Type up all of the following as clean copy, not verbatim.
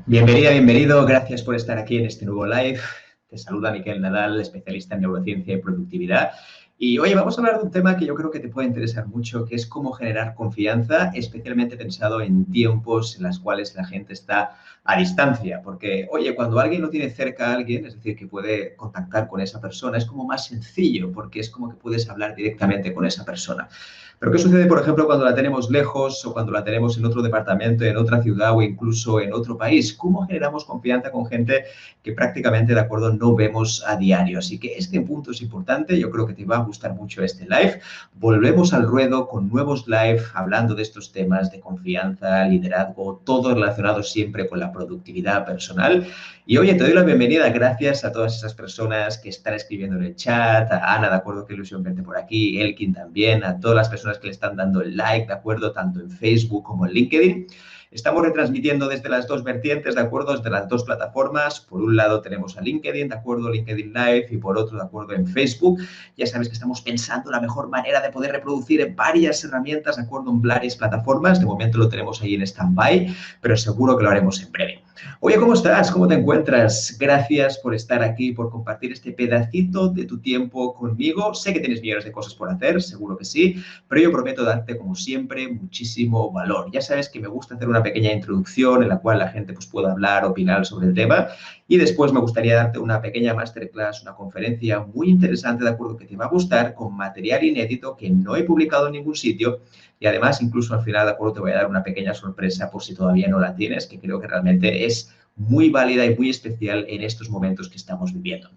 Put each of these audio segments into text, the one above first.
Bienvenida, bienvenido. Gracias por estar aquí en este nuevo live. Te saluda Miquel Nadal, especialista en neurociencia y productividad. Y oye, vamos a hablar de un tema que yo creo que te puede interesar mucho, que es cómo generar confianza, especialmente pensado en tiempos en los cuales la gente está a distancia. Porque, oye, cuando alguien no tiene cerca a alguien, es decir, que puede contactar con esa persona, es como más sencillo, porque es como que puedes hablar directamente con esa persona. Pero ¿qué sucede, por ejemplo, cuando la tenemos lejos o cuando la tenemos en otro departamento, en otra ciudad o incluso en otro país? ¿Cómo generamos confianza con gente que prácticamente, de acuerdo, no vemos a diario? Así que este punto es importante. Yo creo que te va a gustar mucho este live. Volvemos al ruedo con nuevos live hablando de estos temas de confianza, liderazgo, todo relacionado siempre con la productividad personal. Y oye, te doy la bienvenida, gracias a todas esas personas que están escribiendo en el chat, a Ana, de acuerdo, qué ilusión verte por aquí, Elkin también, a todas las personas que le están dando el like, de acuerdo, tanto en Facebook como en LinkedIn. Estamos retransmitiendo desde las dos vertientes, ¿de acuerdo? Desde las dos plataformas. Por un lado tenemos a LinkedIn, ¿de acuerdo? LinkedIn Live y por otro, ¿de acuerdo? En Facebook. Ya sabes que estamos pensando la mejor manera de poder reproducir en varias herramientas, ¿de acuerdo? En varias plataformas. De momento lo tenemos ahí en stand-by, pero seguro que lo haremos en breve. Oye, ¿cómo estás? ¿Cómo te encuentras? Gracias por estar aquí, por compartir este pedacito de tu tiempo conmigo. Sé que tienes millones de cosas por hacer, seguro que sí, pero yo prometo darte, como siempre, muchísimo valor. Ya sabes que me gusta hacer una pequeña introducción en la cual la gente pues, pueda hablar, opinar sobre el tema y después me gustaría darte una pequeña masterclass, una conferencia muy interesante, de acuerdo, que te va a gustar, con material inédito que no he publicado en ningún sitio y además incluso al final, de acuerdo, te voy a dar una pequeña sorpresa por si todavía no la tienes, que creo que realmente es muy válida y muy especial en estos momentos que estamos viviendo.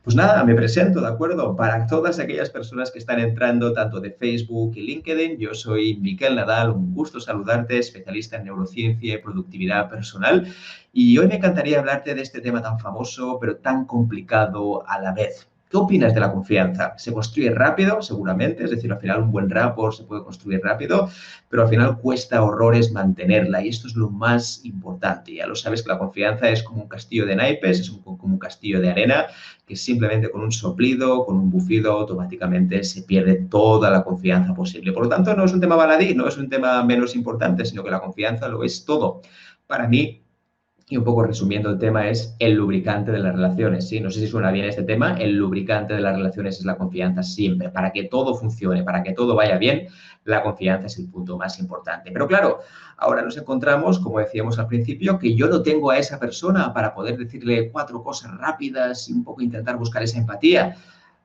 Pues nada, me presento, ¿de acuerdo? Para todas aquellas personas que están entrando tanto de Facebook y LinkedIn, yo soy Miquel Nadal, un gusto saludarte, especialista en neurociencia y productividad personal. Y hoy me encantaría hablarte de este tema tan famoso, pero tan complicado a la vez. ¿Qué opinas de la confianza? ¿Se construye rápido? Seguramente, es decir, al final un buen rapport se puede construir rápido, pero al final cuesta horrores mantenerla y esto es lo más importante. Ya lo sabes que la confianza es como un castillo de naipes, es como un castillo de arena que simplemente con un soplido, con un bufido, automáticamente se pierde toda la confianza posible. Por lo tanto, no es un tema baladí, no es un tema menos importante, sino que la confianza lo es todo. Para mí, y un poco resumiendo el tema, es el lubricante de las relaciones, ¿sí? No sé si suena bien este tema, el lubricante de las relaciones es la confianza siempre. Para que todo funcione, para que todo vaya bien, la confianza es el punto más importante. Pero claro, ahora nos encontramos, como decíamos al principio, que yo no tengo a esa persona para poder decirle cuatro cosas rápidas y un poco intentar buscar esa empatía.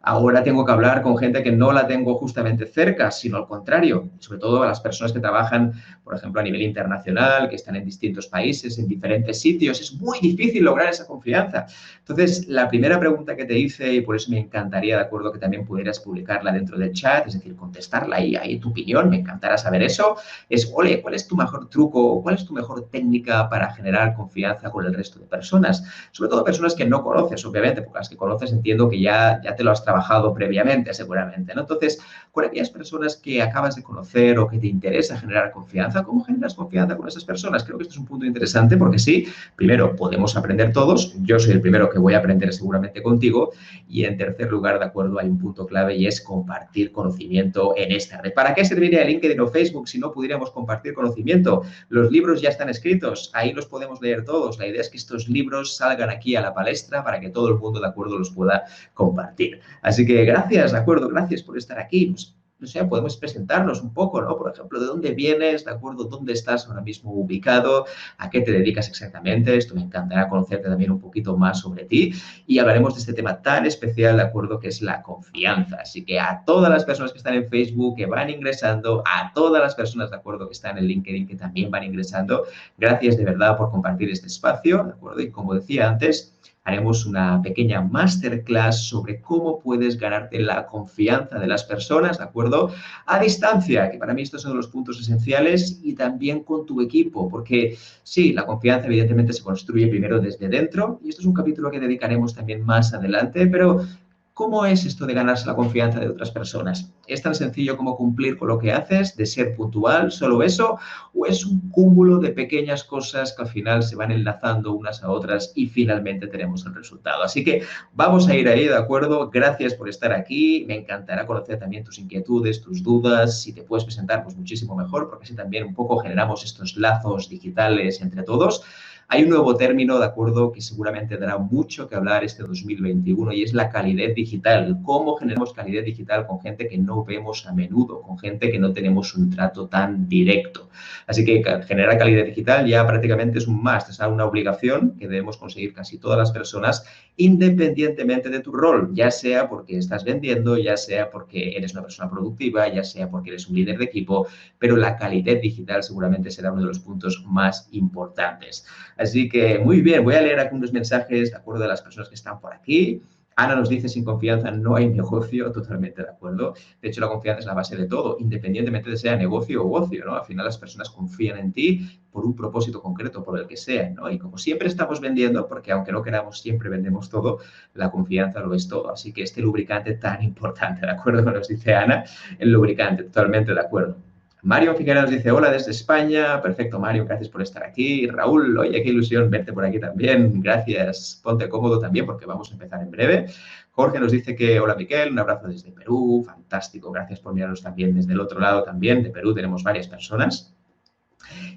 Ahora tengo que hablar con gente que no la tengo justamente cerca, sino al contrario, sobre todo a las personas que trabajan, por ejemplo, a nivel internacional, que están en distintos países, en diferentes sitios. Es muy difícil lograr esa confianza. Entonces, la primera pregunta que te hice, y por eso me encantaría, de acuerdo, que también pudieras publicarla dentro del chat, es decir, contestarla y ahí tu opinión, me encantará saber eso, es, ole, ¿cuál es tu mejor truco, cuál es tu mejor técnica para generar confianza con el resto de personas? Sobre todo personas que no conoces, obviamente, porque las que conoces entiendo que ya te lo has trabajado previamente, seguramente, ¿no? Entonces, con aquellas personas que acabas de conocer o que te interesa generar confianza, ¿cómo generas confianza con esas personas? Creo que este es un punto interesante porque sí, primero, podemos aprender todos, yo soy el primero que voy a aprender seguramente contigo, y en tercer lugar, de acuerdo, hay un punto clave y es compartir conocimiento en esta red. ¿Para qué serviría LinkedIn o Facebook si no pudiéramos compartir conocimiento? Los libros ya están escritos, ahí los podemos leer todos. La idea es que estos libros salgan aquí a la palestra para que todo el mundo, de acuerdo, los pueda compartir. Así que gracias, de acuerdo, gracias por estar aquí. Pues, no sé, podemos presentarnos un poco, ¿no? Por ejemplo, de dónde vienes, ¿de acuerdo? ¿Dónde estás ahora mismo ubicado? ¿A qué te dedicas exactamente? Esto me encantará conocerte también un poquito más sobre ti y hablaremos de este tema tan especial, ¿de acuerdo? Que es la confianza. Así que a todas las personas que están en Facebook, que van ingresando, a todas las personas, ¿de acuerdo? Que están en LinkedIn, que también van ingresando, gracias de verdad por compartir este espacio, ¿de acuerdo? Y como decía antes, haremos una pequeña masterclass sobre cómo puedes ganarte la confianza de las personas, ¿de acuerdo? A distancia, que para mí estos son los puntos esenciales, y también con tu equipo, porque sí, la confianza evidentemente se construye primero desde dentro, y esto es un capítulo que dedicaremos también más adelante, pero ¿cómo es esto de ganarse la confianza de otras personas? ¿Es tan sencillo como cumplir con lo que haces, de ser puntual, solo eso? ¿O es un cúmulo de pequeñas cosas que al final se van enlazando unas a otras y finalmente tenemos el resultado? Así que vamos a ir ahí, ¿de acuerdo? Gracias por estar aquí. Me encantará conocer también tus inquietudes, tus dudas. Si te puedes presentar, pues muchísimo mejor, porque así también un poco generamos estos lazos digitales entre todos. Hay un nuevo término, ¿de acuerdo?, que seguramente dará mucho que hablar este 2021 y es la calidez digital. ¿Cómo generamos calidez digital con gente que no vemos a menudo, con gente que no tenemos un trato tan directo? Así que generar calidad digital ya prácticamente es un must, es una obligación que debemos conseguir casi todas las personas, independientemente de tu rol, ya sea porque estás vendiendo, ya sea porque eres una persona productiva, ya sea porque eres un líder de equipo, pero la calidad digital seguramente será uno de los puntos más importantes. Así que muy bien, voy a leer algunos mensajes, de acuerdo, de las personas que están por aquí. Ana nos dice, sin confianza no hay negocio, totalmente de acuerdo. De hecho, la confianza es la base de todo, independientemente de sea negocio o ocio, ¿no? Al final las personas confían en ti por un propósito concreto, por el que sea, ¿no? Y como siempre estamos vendiendo, porque aunque no queramos, siempre vendemos todo, la confianza lo es todo. Así que este lubricante tan importante, ¿de acuerdo? Nos dice Ana, el lubricante, totalmente de acuerdo. Mario Figueroa nos dice, hola desde España. Perfecto, Mario, gracias por estar aquí. Raúl, oye, qué ilusión verte por aquí también. Gracias, ponte cómodo también porque vamos a empezar en breve. Jorge nos dice que, hola, Miquel, un abrazo desde Perú. Fantástico, gracias por mirarnos también desde el otro lado también. De Perú tenemos varias personas.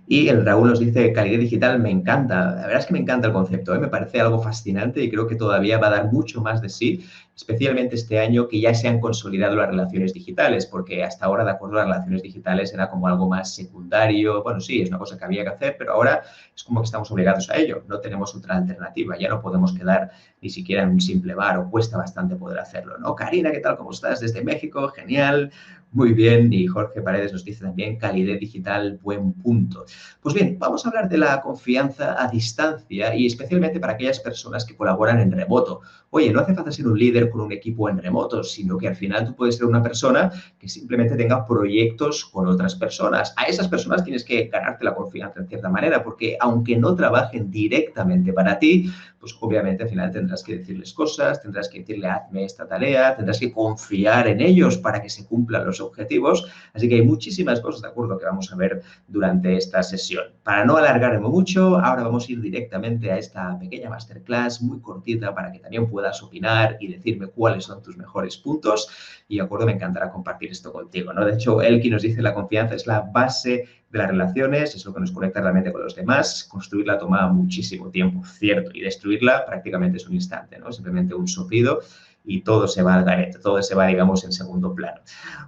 Y el Raúl nos dice, calidad digital, me encanta. La verdad es que me encanta el concepto, ¿eh? Me parece algo fascinante y creo que todavía va a dar mucho más de sí, especialmente este año que ya se han consolidado las relaciones digitales, porque hasta ahora, de acuerdo, las relaciones digitales era como algo más secundario. Bueno, sí, es una cosa que había que hacer, pero ahora es como que estamos obligados a ello. No tenemos otra alternativa, ya no podemos quedar ni siquiera en un simple bar o cuesta bastante poder hacerlo, ¿no? Karina, ¿qué tal? ¿Cómo estás? Desde México, genial. Muy bien, y Jorge Paredes nos dice también calidad digital, buen punto. Pues bien, vamos a hablar de la confianza a distancia y especialmente para aquellas personas que colaboran en remoto. Oye, no hace falta ser un líder con un equipo en remoto, sino que al final tú puedes ser una persona que simplemente tenga proyectos con otras personas. A esas personas tienes que ganarte la confianza en cierta manera, porque aunque no trabajen directamente para ti, pues obviamente al final tendrás que decirles cosas, tendrás que decirle hazme esta tarea, tendrás que confiar en ellos para que se cumplan los objetivos. Así que hay muchísimas cosas, de acuerdo, que vamos a ver durante esta sesión. Para no alargarme mucho, ahora vamos a ir directamente a esta pequeña masterclass muy cortita para que también puedas opinar y decirme cuáles son tus mejores puntos. Y de acuerdo, me encantará compartir esto contigo, ¿no? De hecho, Elki nos dice la confianza es la base de las relaciones, es lo que nos conecta realmente con los demás. Construirla toma muchísimo tiempo, cierto, y destruirla prácticamente es un instante, ¿no? Simplemente un soplido y todo se va al garete, todo se va, digamos, en segundo plano.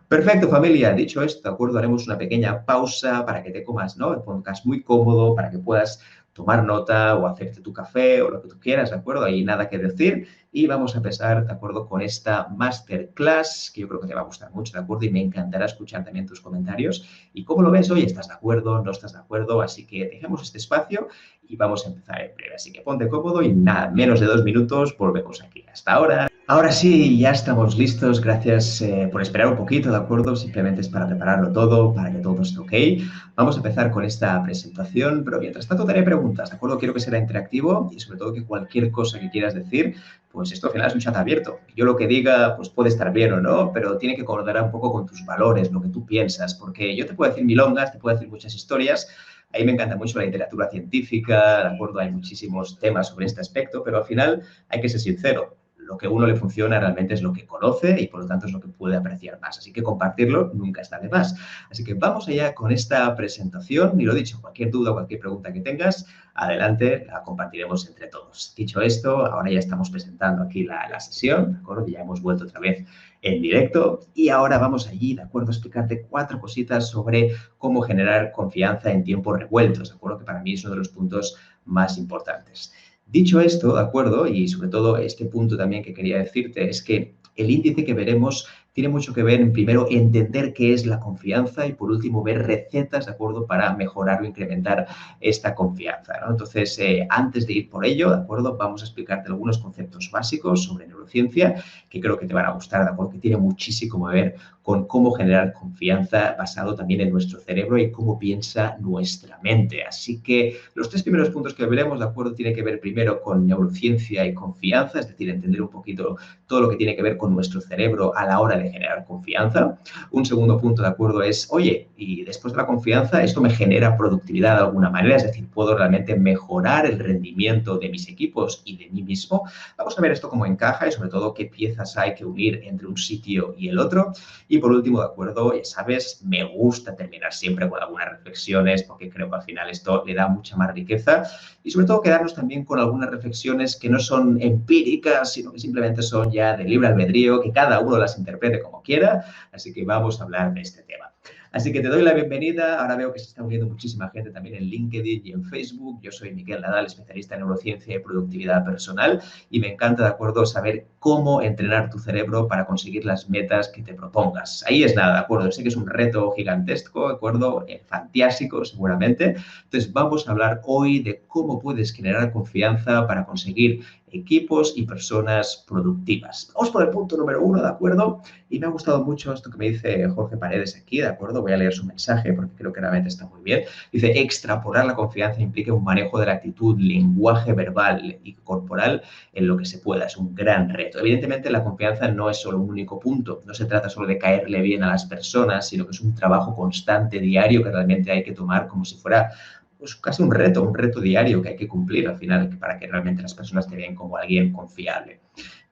Perfecto, familia. Dicho esto, ¿de acuerdo? Haremos una pequeña pausa para que te comas, ¿no? El podcast muy cómodo, para que puedas tomar nota o hacerte tu café o lo que tú quieras, ¿de acuerdo? Ahí nada que decir. Y vamos a empezar, ¿de acuerdo?, con esta masterclass que yo creo que te va a gustar mucho, ¿de acuerdo? Y me encantará escuchar también tus comentarios. ¿Y cómo lo ves hoy? ¿Estás de acuerdo? ¿No estás de acuerdo? Así que dejemos este espacio y vamos a empezar en breve. Así que ponte cómodo y nada, menos de 2 minutos, volvemos aquí. Hasta ahora. Ahora sí, ya estamos listos. Gracias por esperar un poquito, ¿de acuerdo? Simplemente es para prepararlo todo, para que todo esté ok. Vamos a empezar con esta presentación, pero mientras tanto te haré preguntas, ¿de acuerdo? Quiero que sea interactivo y sobre todo que cualquier cosa que quieras decir, pues esto al final es un chat abierto. Yo lo que diga, pues puede estar bien o no, pero tiene que acordar un poco con tus valores, lo que tú piensas, porque yo te puedo decir milongas, te puedo decir muchas historias. A mí me encanta mucho la literatura científica, ¿de acuerdo? Hay muchísimos temas sobre este aspecto, pero al final hay que ser sincero. Lo que a uno le funciona realmente es lo que conoce y por lo tanto es lo que puede apreciar más. Así que compartirlo nunca está de más. Así que vamos allá con esta presentación. Y lo dicho, cualquier duda o cualquier pregunta que tengas, adelante, la compartiremos entre todos. Dicho esto, ahora ya estamos presentando aquí la sesión, ¿de acuerdo? Ya hemos vuelto otra vez en directo y ahora vamos allí, ¿de acuerdo? A explicarte 4 cositas sobre cómo generar confianza en tiempos revueltos, ¿de acuerdo? Que para mí es uno de los puntos más importantes. Dicho esto, ¿de acuerdo? Y sobre todo este punto también que quería decirte es que el índice que veremos tiene mucho que ver en, primero, entender qué es la confianza y, por último, ver recetas, ¿de acuerdo?, para mejorar o incrementar esta confianza, ¿no? Entonces, antes de ir por ello, ¿de acuerdo?, vamos a explicarte algunos conceptos básicos sobre neurociencia que creo que te van a gustar, ¿de acuerdo?, que tiene muchísimo que ver con cómo generar confianza basado también en nuestro cerebro y cómo piensa nuestra mente. Así que los 3 primeros puntos que veremos, ¿de acuerdo?, tiene que ver primero con neurociencia y confianza, es decir, entender un poquito todo lo que tiene que ver con nuestro cerebro a la hora de de generar confianza. Un segundo punto, ¿de acuerdo? Es, oye, y después de la confianza, esto me genera productividad de alguna manera, es decir, puedo realmente mejorar el rendimiento de mis equipos y de mí mismo. Vamos a ver esto cómo encaja y sobre todo qué piezas hay que unir entre un sitio y el otro. Y por último, ¿de acuerdo? Ya sabes, me gusta terminar siempre con algunas reflexiones porque creo que al final esto le da mucha más riqueza y sobre todo quedarnos también con algunas reflexiones que no son empíricas, sino que simplemente son ya de libre albedrío, que cada uno las interprete como quiera. Así que vamos a hablar de este tema. Así que te doy la bienvenida. Ahora veo que se está uniendo muchísima gente también en LinkedIn y en Facebook. Yo soy Miquel Nadal, especialista en neurociencia y productividad personal y me encanta, de acuerdo, saber cómo entrenar tu cerebro para conseguir las metas que te propongas. Ahí es nada, de acuerdo. Sé que es un reto gigantesco, de acuerdo, fantástico seguramente. Entonces vamos a hablar hoy de cómo puedes generar confianza para conseguir equipos y personas productivas. Vamos por el punto número 1, ¿de acuerdo? Y me ha gustado mucho esto que me dice Jorge Paredes aquí, ¿de acuerdo? Voy a leer su mensaje porque creo que realmente está muy bien. Dice, extrapolar la confianza implica un manejo de la actitud, lenguaje verbal y corporal en lo que se pueda. Es un gran reto. Evidentemente, la confianza no es solo un único punto. No se trata solo de caerle bien a las personas, sino que es un trabajo constante, diario, que realmente hay que tomar como si fuera pues casi un reto diario que hay que cumplir al final para que realmente las personas te vean como alguien confiable.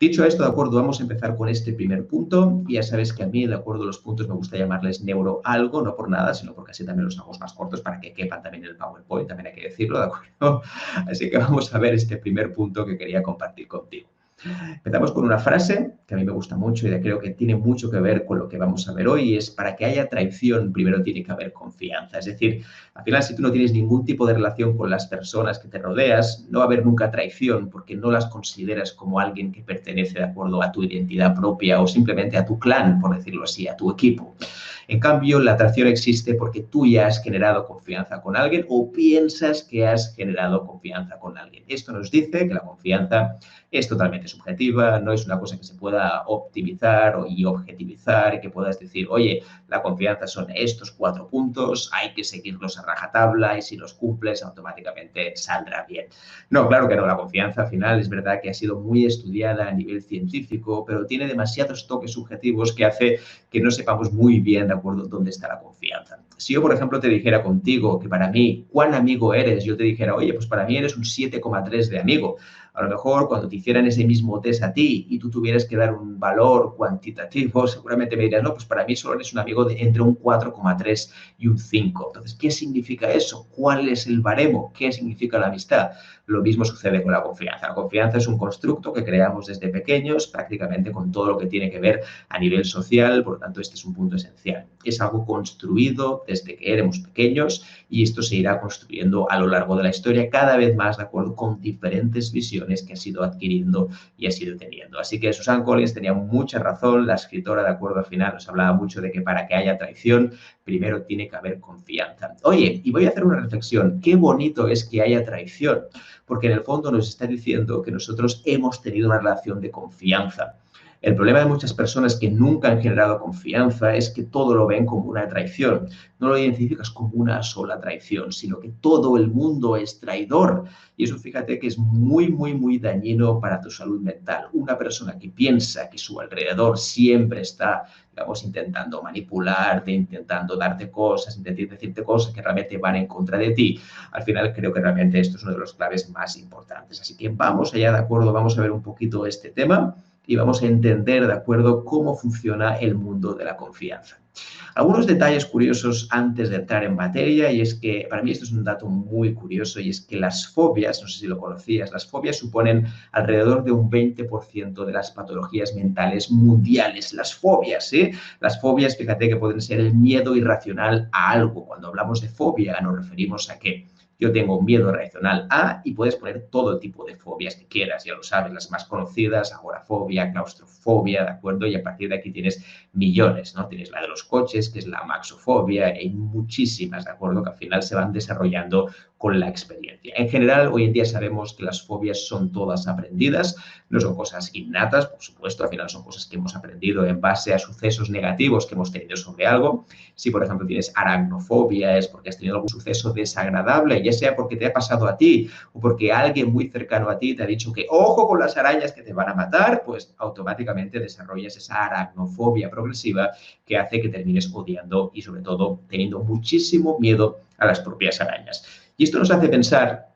Dicho esto, de acuerdo, vamos a empezar con este primer punto. Y ya sabes que a mí, de acuerdo, los puntos me gusta llamarles neuro algo, no por nada, sino porque así también los hago más cortos para que quepan también en el PowerPoint, también hay que decirlo, ¿de acuerdo? Así que vamos a ver este primer punto que quería compartir contigo. Empezamos con una frase que a mí me gusta mucho y creo que tiene mucho que ver con lo que vamos a ver hoy, y es para que haya traición primero tiene que haber confianza. Es decir, al final si tú no tienes ningún tipo de relación con las personas que te rodeas, no va a haber nunca traición porque no las consideras como alguien que pertenece de acuerdo a tu identidad propia o simplemente a tu clan, por decirlo así, a tu equipo. En cambio, la atracción existe porque tú ya has generado confianza con alguien o piensas que has generado confianza con alguien. Esto nos dice que la confianza es totalmente subjetiva, no es una cosa que se pueda optimizar y objetivizar y que puedas decir, oye, la confianza son estos 4 puntos, hay que seguirlos a rajatabla y si los cumples automáticamente saldrá bien. No, claro que no, la confianza al final es verdad que ha sido muy estudiada a nivel científico, pero tiene demasiados toques subjetivos que hace que no sepamos muy bien, de acuerdo, dónde está la confianza. Si yo, por ejemplo, te dijera contigo que para mí, ¿cuán amigo eres? Yo te dijera, oye, pues para mí eres un 7,3 de amigo. A lo mejor cuando te hicieran ese mismo test a ti y tú tuvieras que dar un valor cuantitativo, seguramente me dirías, no, pues para mí solo eres un amigo de entre un 4,3 y un 5. Entonces, ¿qué significa eso? ¿Cuál es el baremo? ¿Qué significa la amistad? Lo mismo sucede con la confianza. La confianza es un constructo que creamos desde pequeños, prácticamente con todo lo que tiene que ver a nivel social, por lo tanto, este es un punto esencial. Es algo construido desde que éramos pequeños y esto se irá construyendo a lo largo de la historia cada vez más de acuerdo con diferentes visiones que has ido adquiriendo y has ido teniendo. Así que Susan Collins tenía mucha razón, la escritora, de acuerdo, al final nos hablaba mucho de que para que haya traición, primero tiene que haber confianza. Oye, y voy a hacer una reflexión, qué bonito es que haya traición, porque en el fondo nos está diciendo que nosotros hemos tenido una relación de confianza. El problema de muchas personas que nunca han generado confianza es que todo lo ven como una traición. No lo identificas como una sola traición, sino que todo el mundo es traidor. Y eso, fíjate, que es muy dañino para tu salud mental. Una persona que piensa que su alrededor siempre está, digamos, intentando manipularte, intentando darte cosas, intentando decirte cosas que realmente van en contra de ti, al final creo que realmente esto es uno de los claves más importantes. Así que vamos allá, ¿de acuerdo? Vamos a ver un poquito este tema y vamos a entender, ¿de acuerdo?, cómo funciona el mundo de la confianza. Algunos detalles curiosos antes de entrar en materia, y es que para mí esto es un dato muy curioso, y es que las fobias, no sé si lo conocías, las fobias suponen alrededor de un 20% de las patologías mentales mundiales. Las fobias, ¿sí? Las fobias, fíjate que pueden ser el miedo irracional a algo. Cuando hablamos de fobia nos referimos a que yo tengo un miedo racional a, y puedes poner todo tipo de fobias que quieras, ya lo sabes, las más conocidas, agorafobia, claustrofobia, ¿de acuerdo? Y a partir de aquí tienes millones, ¿no? Tienes la de los coches, que es la maxofobia, hay muchísimas, ¿de acuerdo? Que al final se van desarrollando con la experiencia. En general, hoy en día sabemos que las fobias son todas aprendidas, no son cosas innatas, por supuesto, al final son cosas que hemos aprendido en base a sucesos negativos que hemos tenido sobre algo. Si, por ejemplo, tienes aracnofobia, es porque has tenido algún suceso desagradable y ya sea porque te ha pasado a ti o porque alguien muy cercano a ti te ha dicho que ojo con las arañas que te van a matar, pues automáticamente desarrollas esa aracnofobia progresiva que hace que termines odiando y sobre todo teniendo muchísimo miedo a las propias arañas. Y esto nos hace pensar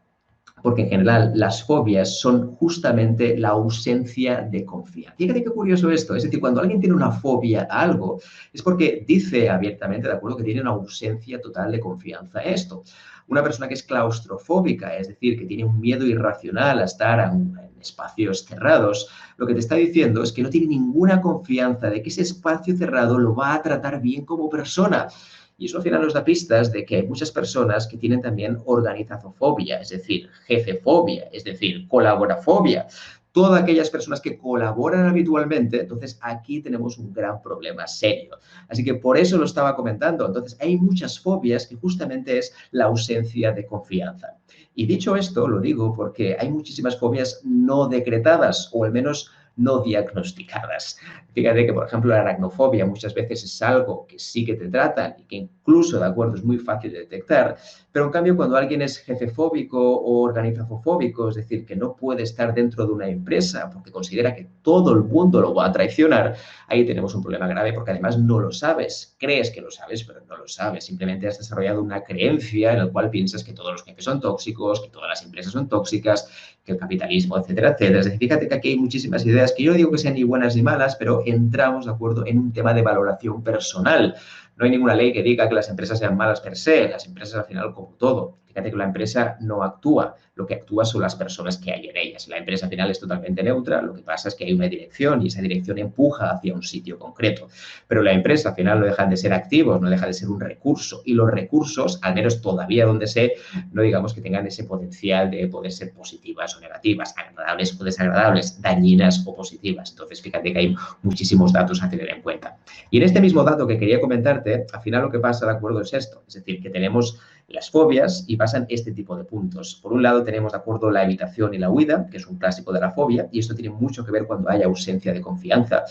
porque en general las fobias son justamente la ausencia de confianza. Fíjate qué curioso esto, es decir, cuando alguien tiene una fobia a algo, es porque dice abiertamente, de acuerdo, que tiene una ausencia total de confianza en esto. Una persona que es claustrofóbica, es decir, que tiene un miedo irracional a estar en espacios cerrados, lo que te está diciendo es que no tiene ninguna confianza de que ese espacio cerrado lo va a tratar bien como persona. Y eso al final nos da pistas de que hay muchas personas que tienen también organizazofobia, es decir, jefefobia, es decir, colaborafobia. Todas aquellas personas que colaboran habitualmente, entonces aquí tenemos un gran problema serio. Así que por eso lo estaba comentando. Entonces hay muchas fobias que justamente es la ausencia de confianza. Y dicho esto, lo digo porque hay muchísimas fobias no decretadas o al menos no diagnosticadas. Fíjate que, por ejemplo, la aracnofobia muchas veces es algo que sí que te tratan y que incluso, de acuerdo, es muy fácil de detectar, pero en cambio cuando alguien es jefefóbico o organizafofóbico, es decir, que no puede estar dentro de una empresa porque considera que todo el mundo lo va a traicionar, ahí tenemos un problema grave porque además no lo sabes, crees que lo sabes, pero no lo sabes, simplemente has desarrollado una creencia en la cual piensas que todos los jefes son tóxicos, que todas las empresas son tóxicas, que el capitalismo, etcétera, etcétera. Es decir, fíjate que aquí hay muchísimas ideas que yo no digo que sean ni buenas ni malas, pero entramos, de acuerdo, en un tema de valoración personal. No hay ninguna ley que diga que las empresas sean malas per se, las empresas al final como todo. Fíjate que la empresa no actúa, lo que actúa son las personas que hay en ellas. La empresa al final es totalmente neutra, lo que pasa es que hay una dirección y esa dirección empuja hacia un sitio concreto. Pero la empresa al final no dejan de ser activos, no deja de ser un recurso y los recursos, al menos todavía donde sé, no digamos que tengan ese potencial de poder ser positivas o negativas, agradables o desagradables, dañinas o positivas. Entonces, fíjate que hay muchísimos datos a tener en cuenta. Y en este mismo dato que quería comentarte, al final lo que pasa, de acuerdo, es esto. Es decir, que tenemos las fobias y pasan este tipo de puntos. Por un lado tenemos, de acuerdo, la evitación y la huida, que es un clásico de la fobia, y esto tiene mucho que ver cuando hay ausencia de confianza.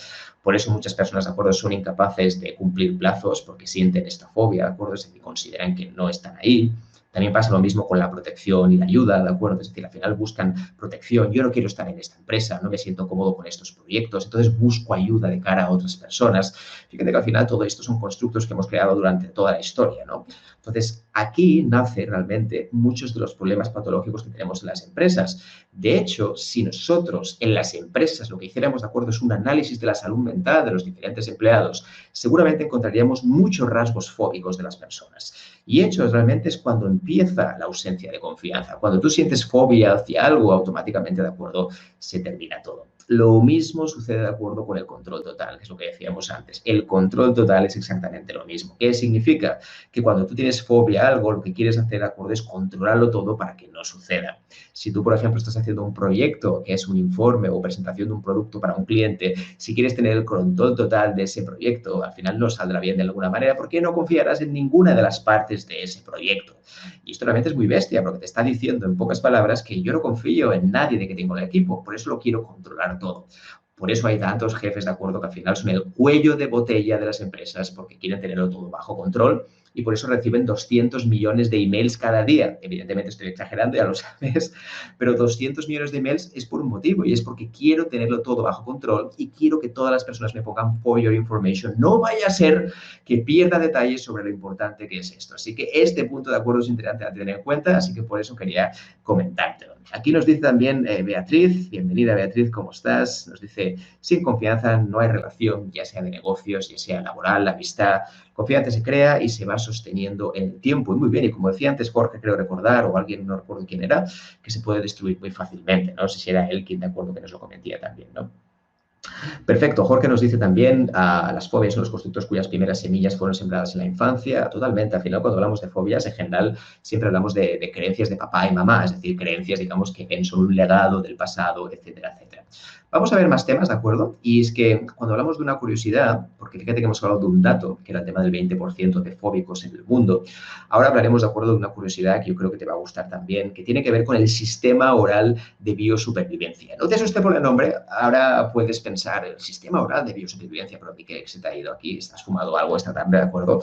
Por eso muchas personas, de acuerdo, son incapaces de cumplir plazos porque sienten esta fobia, de acuerdo, es decir, consideran que no están ahí. También pasa lo mismo con la protección y la ayuda, ¿de acuerdo? Es decir, al final buscan protección. Yo no quiero estar en esta empresa, no me siento cómodo con estos proyectos, entonces busco ayuda de cara a otras personas. Fíjate que al final todo esto son constructos que hemos creado durante toda la historia, ¿no? Entonces, aquí nace realmente muchos de los problemas patológicos que tenemos en las empresas. De hecho, si nosotros en las empresas lo que hiciéramos, ¿de acuerdo?, es un análisis de la salud mental de los diferentes empleados, seguramente encontraríamos muchos rasgos fóbicos de las personas. Y hechos realmente es cuando empieza la ausencia de confianza. Cuando tú sientes fobia hacia algo, automáticamente, de acuerdo, se termina todo. Lo mismo sucede de acuerdo con el control total, que es lo que decíamos antes. El control total es exactamente lo mismo. ¿Qué significa? Que cuando tú tienes fobia a algo, lo que quieres hacer, de acuerdo, es controlarlo todo para que no suceda. Si tú, por ejemplo, estás haciendo un proyecto que es un informe o presentación de un producto para un cliente, si quieres tener el control total de ese proyecto, al final no saldrá bien de alguna manera porque no confiarás en ninguna de las partes de ese proyecto. Y esto realmente es muy bestia porque te está diciendo en pocas palabras que yo no confío en nadie de que tengo el equipo, por eso lo quiero controlar todo. Por eso hay tantos jefes, de acuerdo, que al final son el cuello de botella de las empresas porque quieren tenerlo todo bajo control y por eso reciben 200 millones de emails cada día. Evidentemente estoy exagerando, ya lo sabes, pero 200 millones de emails es por un motivo y es porque quiero tenerlo todo bajo control y quiero que todas las personas me pongan for your information. No vaya a ser que pierda detalles sobre lo importante que es esto. Así que este punto, de acuerdo, es interesante a tener en cuenta, así que por eso quería comentártelo. Aquí nos dice también Beatriz, bienvenida Beatriz, ¿cómo estás? Nos dice, sin confianza no hay relación, ya sea de negocios, ya sea laboral, amistad. Confianza se crea y se va sosteniendo en el tiempo. Y muy bien, y como decía antes Jorge, creo recordar, o alguien, no recuerdo quién era, que se puede destruir muy fácilmente. No sé si era él quien, de acuerdo, que nos lo comentía también, ¿no? Perfecto. Jorge nos dice también las fobias son los constructos cuyas primeras semillas fueron sembradas en la infancia. Totalmente. Al final, cuando hablamos de fobias, en general, siempre hablamos de creencias de papá y mamá, es decir, creencias, digamos, que son un legado del pasado, etcétera, etcétera. Vamos a ver más temas, ¿de acuerdo? Y es que cuando hablamos de una curiosidad, porque fíjate que hemos hablado de un dato, que era el tema del 20% de fóbicos en el mundo, ahora hablaremos, ¿de acuerdo?, de una curiosidad que yo creo que te va a gustar también, que tiene que ver con el sistema oral de biosupervivencia. No te asustes por el nombre, ahora puedes pensar, el sistema oral de biosupervivencia, pero que se te ha ido aquí, estás fumado algo esta tarde, ¿de acuerdo?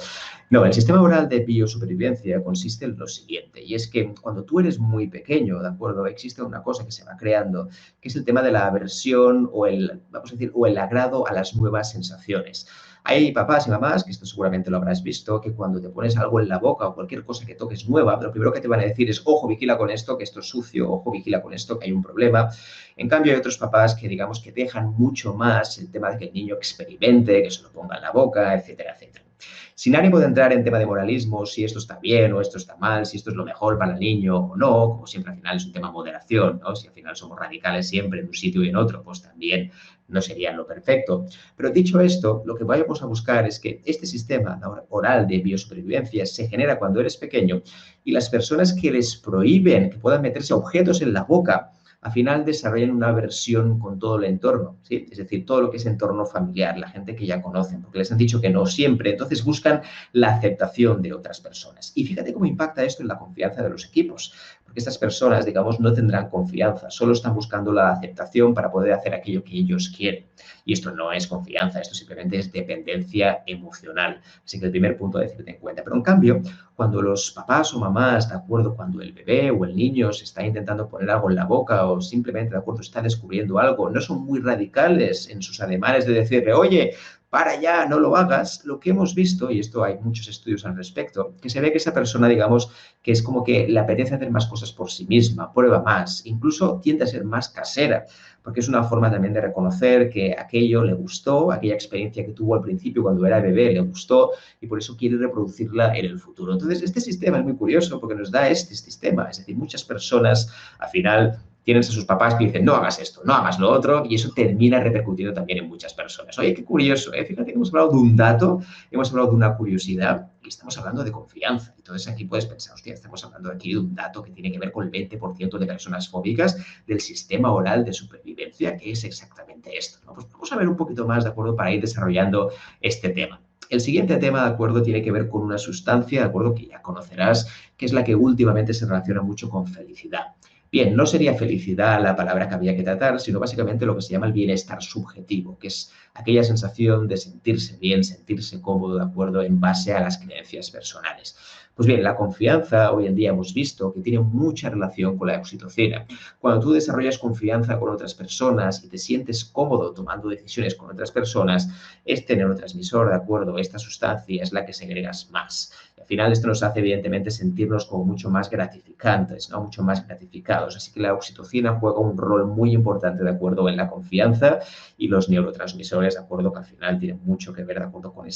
No, el sistema oral de biosupervivencia consiste en lo siguiente, y es que cuando tú eres muy pequeño, ¿de acuerdo?, existe una cosa que se va creando, que es el tema de la aversión o el, vamos a decir, o el agrado a las nuevas sensaciones. Hay papás y mamás, que esto seguramente lo habrás visto, que cuando te pones algo en la boca o cualquier cosa que toques nueva, lo primero que te van a decir es, ojo, vigila con esto, que esto es sucio, ojo, vigila con esto, que hay un problema. En cambio, hay otros papás que, digamos, que dejan mucho más el tema de que el niño experimente, que se lo ponga en la boca, etcétera, etcétera. Sin ánimo de entrar en tema de moralismo, si esto está bien o esto está mal, si esto es lo mejor para el niño o no, como siempre al final es un tema de moderación, ¿no? Si al final somos radicales siempre en un sitio y en otro, pues también no sería lo perfecto. Pero dicho esto, lo que vayamos a buscar es que este sistema oral de biosupervivencia se genera cuando eres pequeño y las personas que les prohíben que puedan meterse objetos en la boca, al final desarrollan una aversión con todo el entorno, ¿sí? Es decir, todo lo que es entorno familiar, la gente que ya conocen, porque les han dicho que no siempre, entonces buscan la aceptación de otras personas. Y fíjate cómo impacta esto en la confianza de los equipos, porque estas personas, digamos, no tendrán confianza, solo están buscando la aceptación para poder hacer aquello que ellos quieren. Y esto no es confianza, esto simplemente es dependencia emocional. Así que el primer punto a decirte en cuenta. Pero en cambio, cuando los papás o mamás, ¿de acuerdo?, cuando el bebé o el niño se está intentando poner algo en la boca o simplemente, ¿de acuerdo?, está descubriendo algo, no son muy radicales en sus ademanes de decirle, oye, para ya, no lo hagas, lo que hemos visto, y esto hay muchos estudios al respecto, que se ve que esa persona, digamos, que es como que le apetece hacer más cosas por sí misma, prueba más, incluso tiende a ser más casera, porque es una forma también de reconocer que aquello le gustó, aquella experiencia que tuvo al principio cuando era bebé le gustó y por eso quiere reproducirla en el futuro. Entonces, este sistema es muy curioso porque nos da este sistema, es decir, muchas personas al final tienen a sus papás que dicen, no hagas esto, no hagas lo otro, y eso termina repercutiendo también en muchas personas. Oye, qué curioso, ¿eh? Fíjate que hemos hablado de un dato, hemos hablado de una curiosidad y estamos hablando de confianza. Entonces aquí puedes pensar, hostia, estamos hablando aquí de un dato que tiene que ver con el 20% de personas fóbicas del sistema oral de supervivencia, que es exactamente esto, ¿no? Pues vamos a ver un poquito más, ¿de acuerdo?, para ir desarrollando este tema. El siguiente tema, ¿de acuerdo?, tiene que ver con una sustancia, ¿de acuerdo?, que ya conocerás, que es la que últimamente se relaciona mucho con felicidad. Bien, no sería felicidad la palabra que había que tratar, sino básicamente lo que se llama el bienestar subjetivo, que es aquella sensación de sentirse bien, sentirse cómodo, de acuerdo, en base a las creencias personales. Pues bien, la confianza hoy en día hemos visto que tiene mucha relación con la oxitocina. Cuando tú desarrollas confianza con otras personas y te sientes cómodo tomando decisiones con otras personas, este neurotransmisor, de acuerdo, esta sustancia es la que segregas más. Al final esto nos hace evidentemente sentirnos como mucho más gratificantes, ¿no?, mucho más gratificados. Así que la oxitocina juega un rol muy importante, de acuerdo, en la confianza y los neurotransmisores, de acuerdo, que al final tienen mucho que ver, de acuerdo, con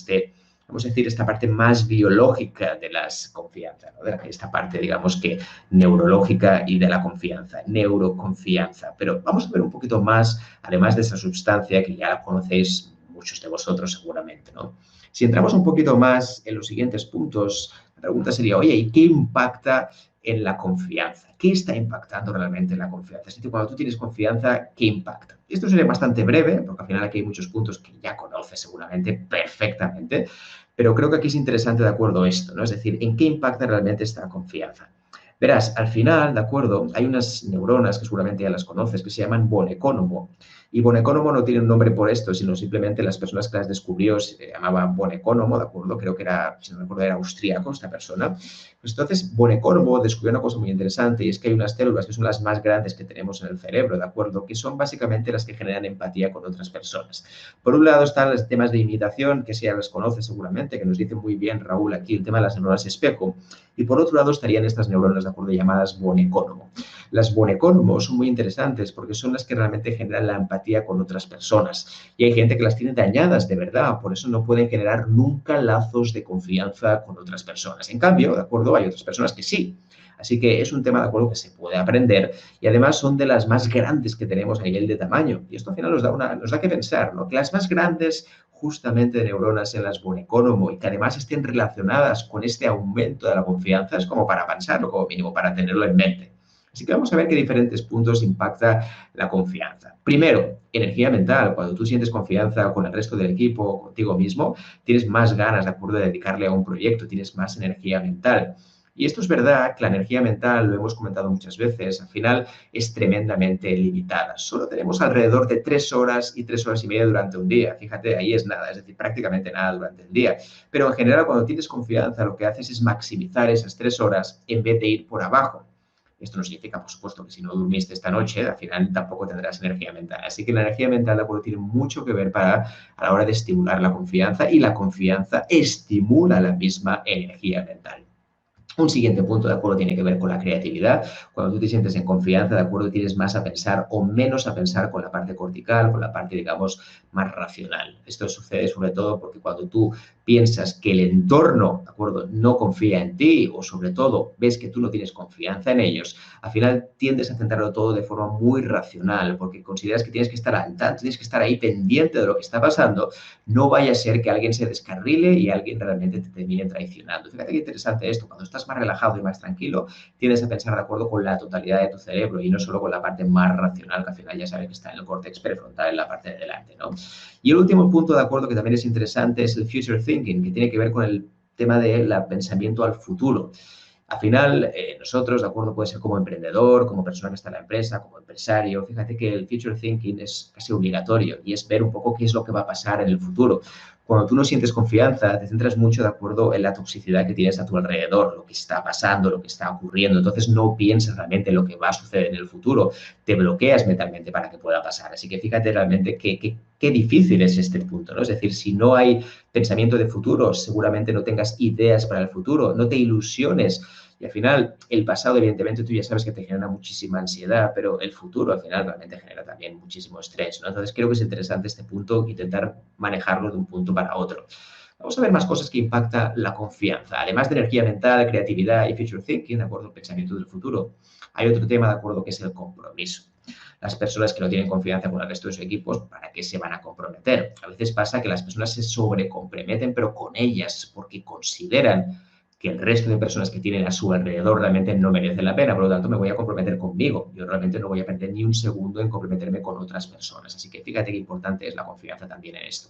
vamos a decir, esta parte más biológica de las confianzas, ¿no?, de esta parte, digamos, que neurológica y de la confianza, neuroconfianza. Pero vamos a ver un poquito más, además de esa sustancia que ya la conocéis muchos de vosotros seguramente, ¿no? Si entramos un poquito más en los siguientes puntos, la pregunta sería, oye, ¿y qué impacta en la confianza? ¿Qué está impactando realmente en la confianza? Es decir, cuando tú tienes confianza, ¿qué impacta? Esto sería bastante breve, porque al final aquí hay muchos puntos que ya conoces seguramente perfectamente, pero creo que aquí es interesante, de acuerdo, esto, ¿no? Es decir, ¿en qué impacta realmente esta confianza? Verás, al final, ¿de acuerdo?, hay unas neuronas que seguramente ya las conoces, que se llaman Bonecónomo. Y Bonecónomo no tiene un nombre por esto, sino simplemente las personas que las descubrió se llamaban Bonecónomo, ¿de acuerdo? Creo que era, si no me acuerdo, era austríaco esta persona. Pues entonces, Bonecónomo descubrió una cosa muy interesante y es que hay unas células que son las más grandes que tenemos en el cerebro, ¿de acuerdo?, que son básicamente las que generan empatía con otras personas. Por un lado están los temas de imitación, que sí ya las conoces seguramente, que nos dice muy bien Raúl aquí, el tema de las neuronas espejo. Y por otro lado estarían estas neuronas, de acuerdo, llamadas Bonecónomo. Las Bonecónomo son muy interesantes porque son las que realmente generan la empatía con otras personas. Y hay gente que las tiene dañadas de verdad, por eso no pueden generar nunca lazos de confianza con otras personas. En cambio, de acuerdo, hay otras personas que sí. Así que es un tema, de acuerdo, que se puede aprender y además son de las más grandes que tenemos a nivel de tamaño. Y esto al final nos da que pensar, ¿no?, que las más grandes justamente de neuronas en las Bonecónomo y que además estén relacionadas con este aumento de la confianza es como para pensarlo, como mínimo, para tenerlo en mente. Así que vamos a ver qué diferentes puntos impacta la confianza. Primero, energía mental. Cuando tú sientes confianza con el resto del equipo, contigo mismo, tienes más ganas, ¿de acuerdo?, de dedicarle a un proyecto, tienes más energía mental. Y esto es verdad, que la energía mental, lo hemos comentado muchas veces, al final es tremendamente limitada. Solo tenemos alrededor de 3 horas y 3 horas y media durante un día. Fíjate, ahí es nada, es decir, prácticamente nada durante el día. Pero en general, cuando tienes confianza, lo que haces es maximizar esas 3 horas en vez de ir por abajo. Esto no significa, por supuesto, que si no durmiste esta noche, al final tampoco tendrás energía mental. Así que la energía mental, de acuerdo, tiene mucho que ver a la hora de estimular la confianza, y la confianza estimula la misma energía mental. Un siguiente punto, ¿de acuerdo?, tiene que ver con la creatividad. Cuando tú te sientes en confianza, ¿de acuerdo?, tienes más a pensar o menos a pensar con la parte cortical, con la parte, digamos, más racional. Esto sucede sobre todo porque cuando tú piensas que el entorno, ¿de acuerdo?, no confía en ti, o sobre todo ves que tú no tienes confianza en ellos, al final tiendes a centrarlo todo de forma muy racional, porque consideras que tienes que estar al tanto, tienes que estar ahí pendiente de lo que está pasando. No vaya a ser que alguien se descarrile y alguien realmente te termine traicionando. Fíjate qué interesante esto. Cuando estás más relajado y más tranquilo, tiendes a pensar de acuerdo con la totalidad de tu cerebro y no solo con la parte más racional, que al final ya sabes que está en el córtex prefrontal, en la parte de delante, ¿no? Y el último punto, de acuerdo, que también es interesante, es el future thinking, que tiene que ver con el tema del pensamiento al futuro. Al final, nosotros, de acuerdo, puede ser como emprendedor, como persona que está en la empresa, como empresario. Fíjate que el future thinking es casi obligatorio y es ver un poco qué es lo que va a pasar en el futuro. Cuando tú no sientes confianza, te centras mucho, de acuerdo, en la toxicidad que tienes a tu alrededor, lo que está pasando, lo que está ocurriendo. Entonces, no piensas realmente en lo que va a suceder en el futuro. Te bloqueas mentalmente para que pueda pasar. Así que fíjate realmente qué difícil es este punto, ¿no? Es decir, si no hay pensamiento de futuro, seguramente no tengas ideas para el futuro, no te ilusiones. Y al final, el pasado, evidentemente, tú ya sabes que te genera muchísima ansiedad, pero el futuro, al final, realmente genera también muchísimo estrés, ¿no? Entonces, creo que es interesante este punto, intentar manejarlo de un punto para otro. Vamos a ver más cosas que impactan la confianza. Además de energía mental, creatividad y future thinking, de acuerdo, pensamiento del futuro, hay otro tema, de acuerdo, que es el compromiso. Las personas que no tienen confianza con el resto de sus equipos, ¿para qué se van a comprometer? A veces pasa que las personas se sobrecomprometen, pero con ellas, porque consideran que el resto de personas que tienen a su alrededor realmente no merecen la pena. Por lo tanto, me voy a comprometer conmigo. Yo realmente no voy a perder ni un segundo en comprometerme con otras personas. Así que fíjate qué importante es la confianza también en esto.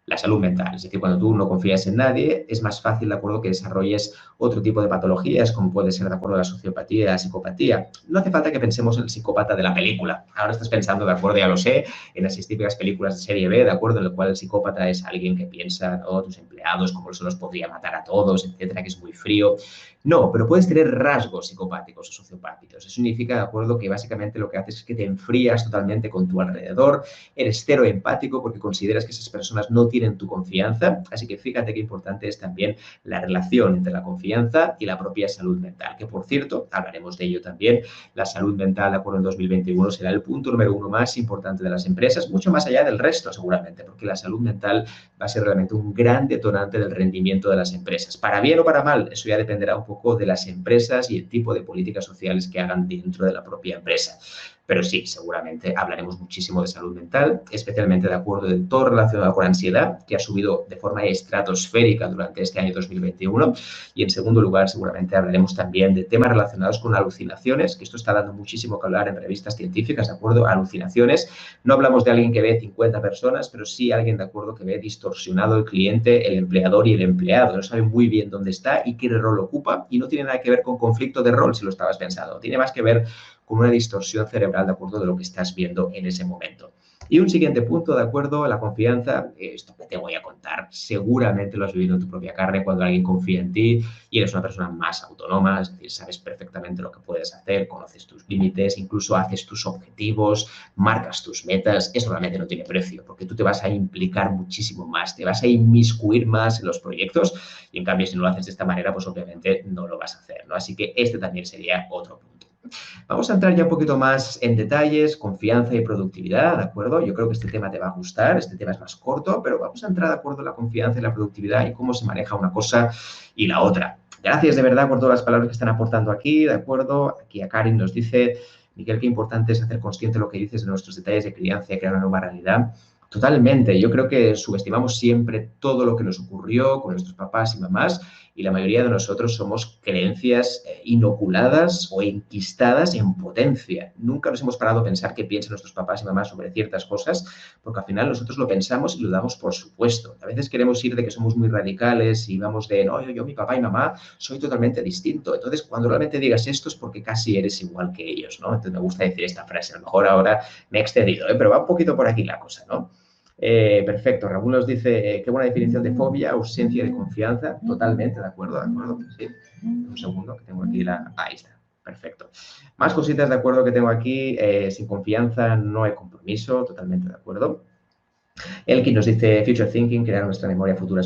La salud mental. Es decir, cuando tú no confías en nadie, es más fácil, de acuerdo, que desarrolles otro tipo de patologías, como puede ser, de acuerdo, la sociopatía y la psicopatía. No hace falta que pensemos en el psicópata de la película. Ahora estás pensando, de acuerdo, ya lo sé, en las típicas películas de serie B, de acuerdo, en el cual el psicópata es alguien que piensa, ¿no?, tus empleados, cómo se los podría matar a todos, etcétera, que es muy frío. No, pero puedes tener rasgos psicopáticos o sociopáticos. Eso significa, de acuerdo, que básicamente lo que haces es que te enfrías totalmente con tu alrededor, eres cero empático porque consideras que esas personas no tienen tu confianza. Así que fíjate qué importante es también la relación entre la confianza y la propia salud mental, que por cierto, hablaremos de ello también. La salud mental, de acuerdo, en 2021 será el punto número 1 más importante de las empresas, mucho más allá del resto seguramente, porque la salud mental va a ser realmente un gran detonante del rendimiento de las empresas. Para bien o para mal, eso ya dependerá un poco de las empresas y el tipo de políticas sociales que hagan dentro de la propia empresa. Pero sí, seguramente hablaremos muchísimo de salud mental, especialmente, de acuerdo, de todo relacionado con ansiedad, que ha subido de forma estratosférica durante este año 2021. Y en segundo lugar, seguramente hablaremos también de temas relacionados con alucinaciones, que esto está dando muchísimo que hablar en revistas científicas, de acuerdo, alucinaciones. No hablamos de alguien que ve 50 personas, pero sí alguien, de acuerdo, que ve distorsionado el cliente, el empleador y el empleado. No sabe muy bien dónde está y qué rol ocupa, y no tiene nada que ver con conflicto de rol, si lo estabas pensando. Tiene más que ver con una distorsión cerebral, de acuerdo, de lo que estás viendo en ese momento. Y un siguiente punto, de acuerdo, la confianza. Esto que te voy a contar, seguramente lo has vivido en tu propia carne cuando alguien confía en ti y eres una persona más autónoma, es decir, sabes perfectamente lo que puedes hacer, conoces tus límites, incluso haces tus objetivos, marcas tus metas. Eso realmente no tiene precio, porque tú te vas a implicar muchísimo más, te vas a inmiscuir más en los proyectos, y en cambio, si no lo haces de esta manera, pues obviamente no lo vas a hacer, ¿no? Así que este también sería otro punto. Vamos a entrar ya un poquito más en detalles, confianza y productividad, ¿de acuerdo? Yo creo que este tema te va a gustar, este tema es más corto, pero vamos a entrar, de acuerdo, en la confianza y la productividad y cómo se maneja una cosa y la otra. Gracias de verdad por todas las palabras que están aportando aquí, ¿de acuerdo? Aquí a Karin nos dice: Miguel, qué importante es hacer consciente lo que dices de nuestros detalles de crianza y crear una nueva realidad. Totalmente. Yo creo que subestimamos siempre todo lo que nos ocurrió con nuestros papás y mamás y la mayoría de nosotros somos creencias inoculadas o enquistadas en potencia. Nunca nos hemos parado a pensar qué piensan nuestros papás y mamás sobre ciertas cosas, porque al final nosotros lo pensamos y lo damos por supuesto. A veces queremos ir de que somos muy radicales y vamos de, no, yo, mi papá y mamá, soy totalmente distinto. Entonces, cuando realmente digas esto es porque casi eres igual que ellos, ¿no? Entonces, me gusta decir esta frase. A lo mejor ahora me he excedido, pero va un poquito por aquí la cosa, ¿no? Perfecto. Raúl nos dice, qué buena definición de fobia, ausencia de confianza. Totalmente, de acuerdo, sí. Un segundo, que tengo aquí la... Ahí está, perfecto. Más cositas de acuerdo que tengo aquí. Sin confianza no hay compromiso, totalmente de acuerdo. Elkin nos dice, future thinking, crear nuestra memoria futura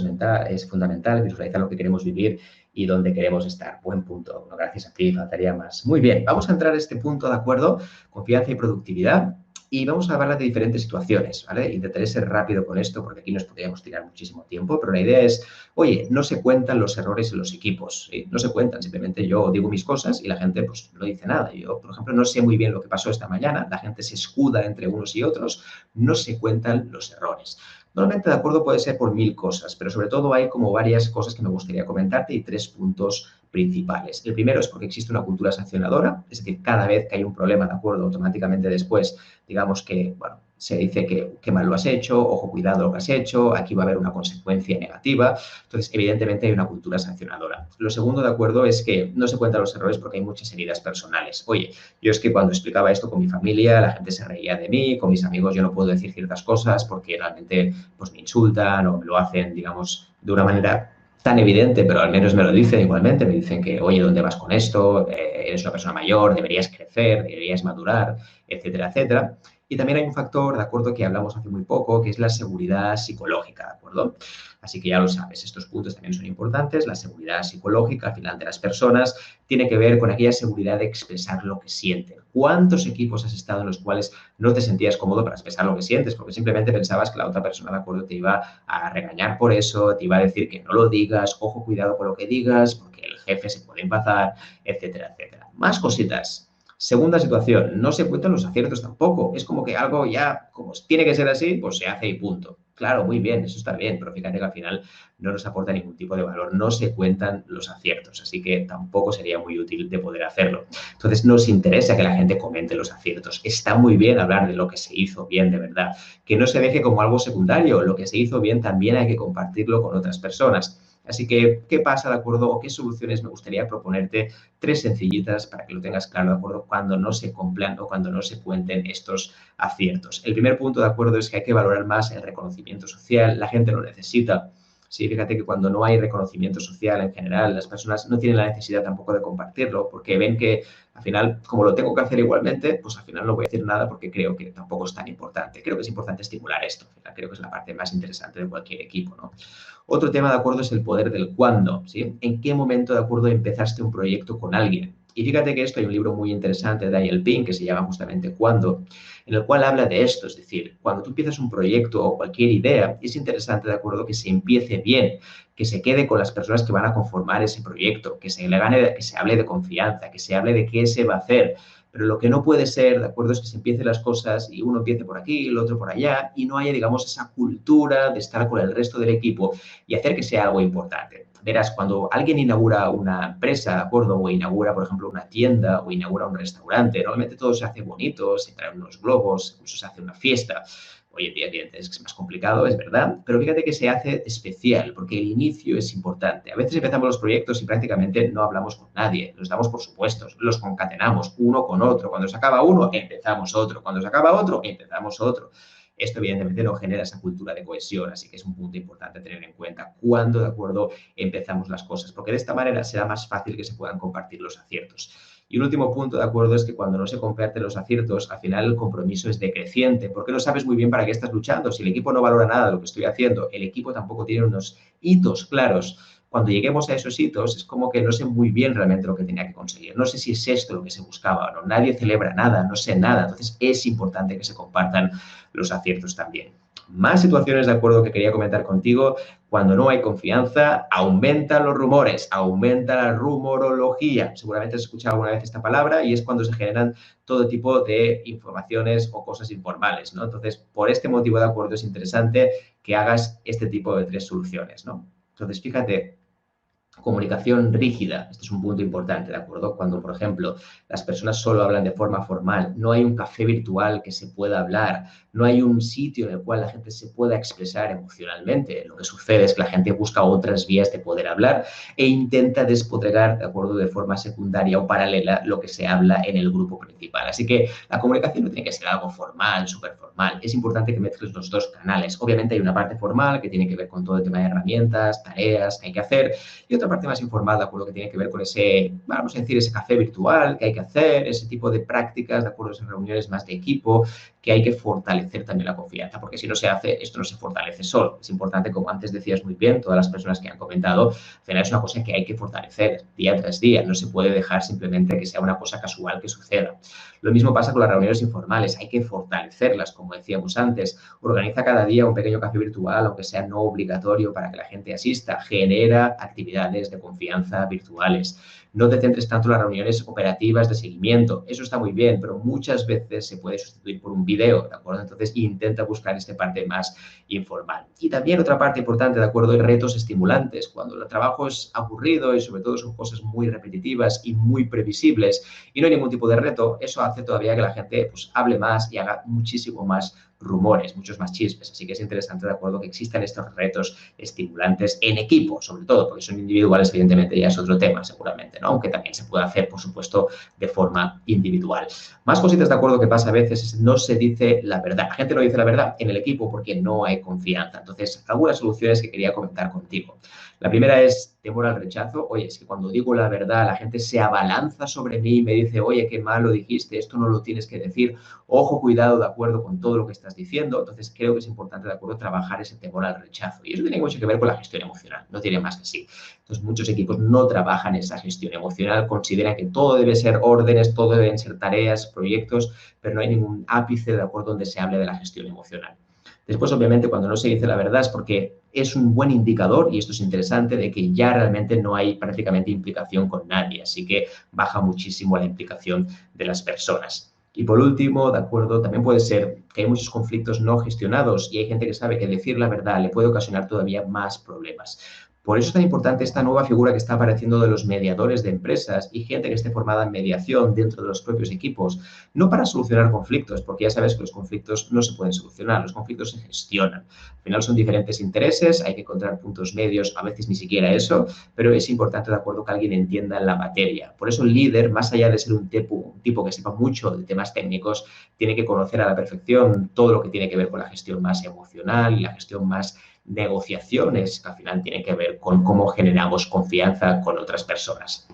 es fundamental, visualizar lo que queremos vivir y dónde queremos estar. Buen punto. Bueno, gracias a ti, faltaría más. Muy bien, vamos a entrar a este punto, ¿de acuerdo? Confianza y productividad. Y vamos a hablar de diferentes situaciones, ¿vale? Intentaré ser rápido con esto porque aquí nos podríamos tirar muchísimo tiempo, pero la idea es, oye, no se cuentan los errores en los equipos, ¿sí? No se cuentan, simplemente yo digo mis cosas y la gente pues no dice nada. Yo, por ejemplo, no sé muy bien lo que pasó esta mañana, la gente se escuda entre unos y otros, no se cuentan los errores. Normalmente de acuerdo puede ser por 1000 cosas, pero sobre todo hay como varias cosas que me gustaría comentarte y 3 puntos principales. El primero es porque existe una cultura sancionadora, es decir, cada vez que hay un problema, de acuerdo, automáticamente después, digamos que, bueno, se dice que qué mal lo has hecho, ojo, cuidado lo que has hecho, aquí va a haber una consecuencia negativa. Entonces, evidentemente hay una cultura sancionadora. Lo segundo, de acuerdo, es que no se cuentan los errores porque hay muchas heridas personales. Oye, yo es que cuando explicaba esto con mi familia, la gente se reía de mí, con mis amigos yo no puedo decir ciertas cosas porque realmente pues me insultan o me lo hacen, digamos, de una manera tan evidente, pero al menos me lo dicen igualmente, me dicen que, oye, ¿dónde vas con esto? Eres una persona mayor, deberías crecer, deberías madurar, etcétera, etcétera. Y también hay un factor, de acuerdo, que hablamos hace muy poco, que es la seguridad psicológica, ¿de acuerdo? Así que ya lo sabes, estos puntos también son importantes. La seguridad psicológica, al final, de las personas, tiene que ver con aquella seguridad de expresar lo que sienten. ¿Cuántos equipos has estado en los cuales no te sentías cómodo para expresar lo que sientes? Porque simplemente pensabas que la otra persona, de acuerdo, te iba a regañar por eso, te iba a decir que no lo digas, ojo, cuidado con lo que digas, porque el jefe se puede enfadar, etcétera, etcétera. Más cositas. Segunda situación, no se cuentan los aciertos tampoco. Es como que algo ya, como tiene que ser así, pues se hace y punto. Claro, muy bien, eso está bien, pero fíjate que al final no nos aporta ningún tipo de valor, no se cuentan los aciertos, así que tampoco sería muy útil de poder hacerlo. Entonces, nos interesa que la gente comente los aciertos. Está muy bien hablar de lo que se hizo bien, de verdad. Que no se deje como algo secundario, lo que se hizo bien también hay que compartirlo con otras personas. Así que, ¿qué pasa, de acuerdo? ¿O qué soluciones me gustaría proponerte? 3 sencillitas para que lo tengas claro, ¿de acuerdo? Cuando no se cumplan o cuando no se cuenten estos aciertos. El primer punto, de acuerdo, es que hay que valorar más el reconocimiento social. La gente lo necesita. Sí, fíjate que cuando no hay reconocimiento social en general, las personas no tienen la necesidad tampoco de compartirlo porque ven que al final, como lo tengo que hacer igualmente, pues al final no voy a decir nada porque creo que tampoco es tan importante. Creo que es importante estimular esto. Creo que es la parte más interesante de cualquier equipo, ¿no? Otro tema, de acuerdo, es el poder del cuándo, ¿sí? ¿En qué momento, de acuerdo, empezaste un proyecto con alguien? Y fíjate que esto hay un libro muy interesante de Daniel Pink que se llama justamente Cuándo, en el cual habla de esto, es decir, cuando tú empiezas un proyecto o cualquier idea, es interesante, de acuerdo, que se empiece bien, que se quede con las personas que van a conformar ese proyecto, que se le gane, que se hable de confianza, que se hable de qué se va a hacer. Pero lo que no puede ser, ¿de acuerdo?, es que se empiecen las cosas y uno empiece por aquí, el otro por allá, y no haya, digamos, esa cultura de estar con el resto del equipo y hacer que sea algo importante. Verás, cuando alguien inaugura una empresa, ¿de acuerdo? O inaugura, por ejemplo, una tienda o inaugura un restaurante, normalmente todo se hace bonito, se traen unos globos, incluso se hace una fiesta. Hoy en día, evidentemente, es más complicado, es verdad, pero fíjate que se hace especial, porque el inicio es importante. A veces empezamos los proyectos y prácticamente no hablamos con nadie, los damos por supuestos, los concatenamos uno con otro. Cuando se acaba uno, empezamos otro. Cuando se acaba otro, empezamos otro. Esto, evidentemente, no genera esa cultura de cohesión, así que es un punto importante a tener en cuenta cuando, de acuerdo, empezamos las cosas, porque de esta manera será más fácil que se puedan compartir los aciertos. Y un último punto, de acuerdo, es que cuando no se comparten los aciertos, al final el compromiso es decreciente, porque no sabes muy bien para qué estás luchando. Si el equipo no valora nada de lo que estoy haciendo, el equipo tampoco tiene unos hitos claros. Cuando lleguemos a esos hitos, es como que no sé muy bien realmente lo que tenía que conseguir. No sé si es esto lo que se buscaba o no. Nadie celebra nada, no sé nada. Entonces, es importante que se compartan los aciertos también. Más situaciones, de acuerdo, que quería comentar contigo. Cuando no hay confianza, aumentan los rumores, aumenta la rumorología. Seguramente has escuchado alguna vez esta palabra y es cuando se generan todo tipo de informaciones o cosas informales, ¿no? Entonces, por este motivo, de acuerdo, es interesante que hagas este tipo de 3 soluciones, ¿no? Entonces, fíjate, Comunicación rígida, este es un punto importante, ¿de acuerdo? Cuando, por ejemplo, las personas solo hablan de forma formal, no hay un café virtual que se pueda hablar, no hay un sitio en el cual la gente se pueda expresar emocionalmente. Lo que sucede es que la gente busca otras vías de poder hablar e intenta despodregar, ¿de acuerdo?, de forma secundaria o paralela lo que se habla en el grupo principal. Así que la comunicación no tiene que ser algo formal, súper formal. Es importante que mezcles los dos canales. Obviamente hay una parte formal que tiene que ver con todo el tema de herramientas, tareas que hay que hacer, y otra parte más informal, ¿de acuerdo?, que tiene que ver con ese, vamos a decir, ese café virtual que hay que hacer, ese tipo de prácticas, ¿de acuerdo?, esas reuniones más de equipo, que hay que fortalecer también la confianza, porque si no se hace, esto no se fortalece solo. Es importante, como antes decías muy bien, todas las personas que han comentado, al final es una cosa que hay que fortalecer día tras día, no se puede dejar simplemente que sea una cosa casual que suceda. Lo mismo pasa con las reuniones informales, hay que fortalecerlas, como decíamos antes. Organiza cada día un pequeño café virtual, aunque sea no obligatorio, para que la gente asista. Genera actividades de confianza virtuales. No te centres tanto en las reuniones operativas de seguimiento. Eso está muy bien, pero muchas veces se puede sustituir por un video, ¿de acuerdo? Entonces, intenta buscar esta parte más informal. Y también otra parte importante, ¿de acuerdo?, es retos estimulantes. Cuando el trabajo es aburrido y sobre todo son cosas muy repetitivas y muy previsibles y no hay ningún tipo de reto, eso hace todavía que la gente pues, hable más y haga muchísimo más rumores, muchos más chismes. Así que es interesante, de acuerdo, que existan estos retos estimulantes en equipo, sobre todo, porque son individuales, evidentemente ya es otro tema, seguramente, ¿no? Aunque también se puede hacer, por supuesto, de forma individual. Más cositas, de acuerdo, que pasa a veces es no se dice la verdad. La gente no dice la verdad en el equipo porque no hay confianza. Entonces, algunas soluciones que quería comentar contigo. La primera es temor al rechazo. Oye, es que cuando digo la verdad, la gente se abalanza sobre mí y me dice, oye, qué mal lo dijiste, esto no lo tienes que decir. Ojo, cuidado, de acuerdo con todo lo que estás diciendo. Entonces, creo que es importante, de acuerdo, trabajar ese temor al rechazo. Y eso tiene mucho que ver con la gestión emocional, no tiene más que sí. Entonces, muchos equipos no trabajan esa gestión emocional, consideran que todo debe ser órdenes, todo deben ser tareas, proyectos, pero no hay ningún ápice, de acuerdo, donde se hable de la gestión emocional. Después, obviamente, cuando no se dice la verdad es porque es un buen indicador, y esto es interesante, de que ya realmente no hay prácticamente implicación con nadie, así que baja muchísimo la implicación de las personas. Y por último, de acuerdo, también puede ser que hay muchos conflictos no gestionados y hay gente que sabe que decir la verdad le puede ocasionar todavía más problemas. Por eso es tan importante esta nueva figura que está apareciendo de los mediadores de empresas y gente que esté formada en mediación dentro de los propios equipos, no para solucionar conflictos, porque ya sabes que los conflictos no se pueden solucionar, los conflictos se gestionan. Al final son diferentes intereses, hay que encontrar puntos medios, a veces ni siquiera eso, pero es importante, de acuerdo, que alguien entienda la materia. Por eso el líder, más allá de ser un tipo que sepa mucho de temas técnicos, tiene que conocer a la perfección todo lo que tiene que ver con la gestión más emocional y la gestión más negociaciones, que al final tiene que ver con cómo generamos confianza con otras personas.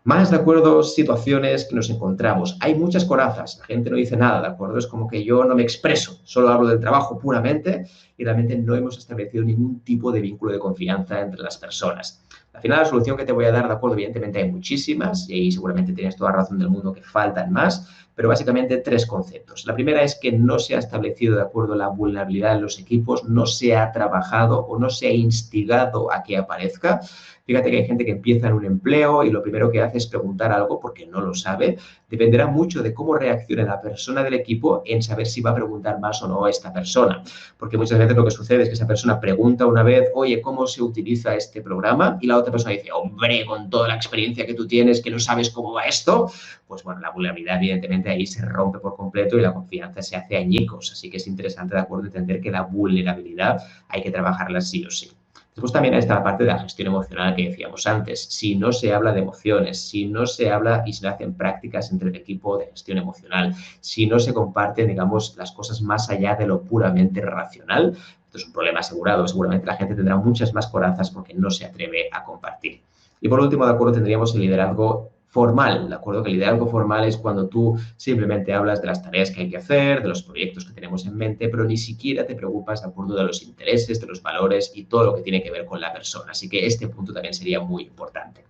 Más, de acuerdo, situaciones que nos encontramos. Hay muchas corazas, la gente no dice nada, ¿de acuerdo? Es como que yo no me expreso, solo hablo del trabajo puramente y realmente no hemos establecido ningún tipo de vínculo de confianza entre las personas. Al final, la solución que te voy a dar, de acuerdo, evidentemente hay muchísimas y ahí seguramente tienes toda la razón del mundo que faltan más, pero básicamente tres conceptos. La primera es que no se ha establecido, de acuerdo, la vulnerabilidad en los equipos, no se ha trabajado o no se ha instigado a que aparezca. Fíjate que hay gente que empieza en un empleo y lo primero que hace es preguntar algo porque no lo sabe. Dependerá mucho de cómo reaccione la persona del equipo en saber si va a preguntar más o no a esta persona. Porque muchas veces lo que sucede es que esa persona pregunta una vez, oye, ¿cómo se utiliza este programa? Y la otra persona dice, hombre, con toda la experiencia que tú tienes, que no sabes cómo va esto, pues bueno, la vulnerabilidad evidentemente ahí se rompe por completo y la confianza se hace añicos. Así que es interesante, de acuerdo, entender que la vulnerabilidad hay que trabajarla sí o sí. Después también está la parte de la gestión emocional que decíamos antes. Si no se habla de emociones, si no se habla y se hacen prácticas entre el equipo de gestión emocional, si no se comparten, digamos, las cosas más allá de lo puramente racional, esto es un problema asegurado. Seguramente la gente tendrá muchas más corazas porque no se atreve a compartir. Y por último, de acuerdo, tendríamos el liderazgo formal, ¿de acuerdo? Que el liderazgo formal es cuando tú simplemente hablas de las tareas que hay que hacer, de los proyectos que tenemos en mente, pero ni siquiera te preocupas, ¿de acuerdo?, de los intereses, de los valores y todo lo que tiene que ver con la persona. Así que este punto también sería muy importante.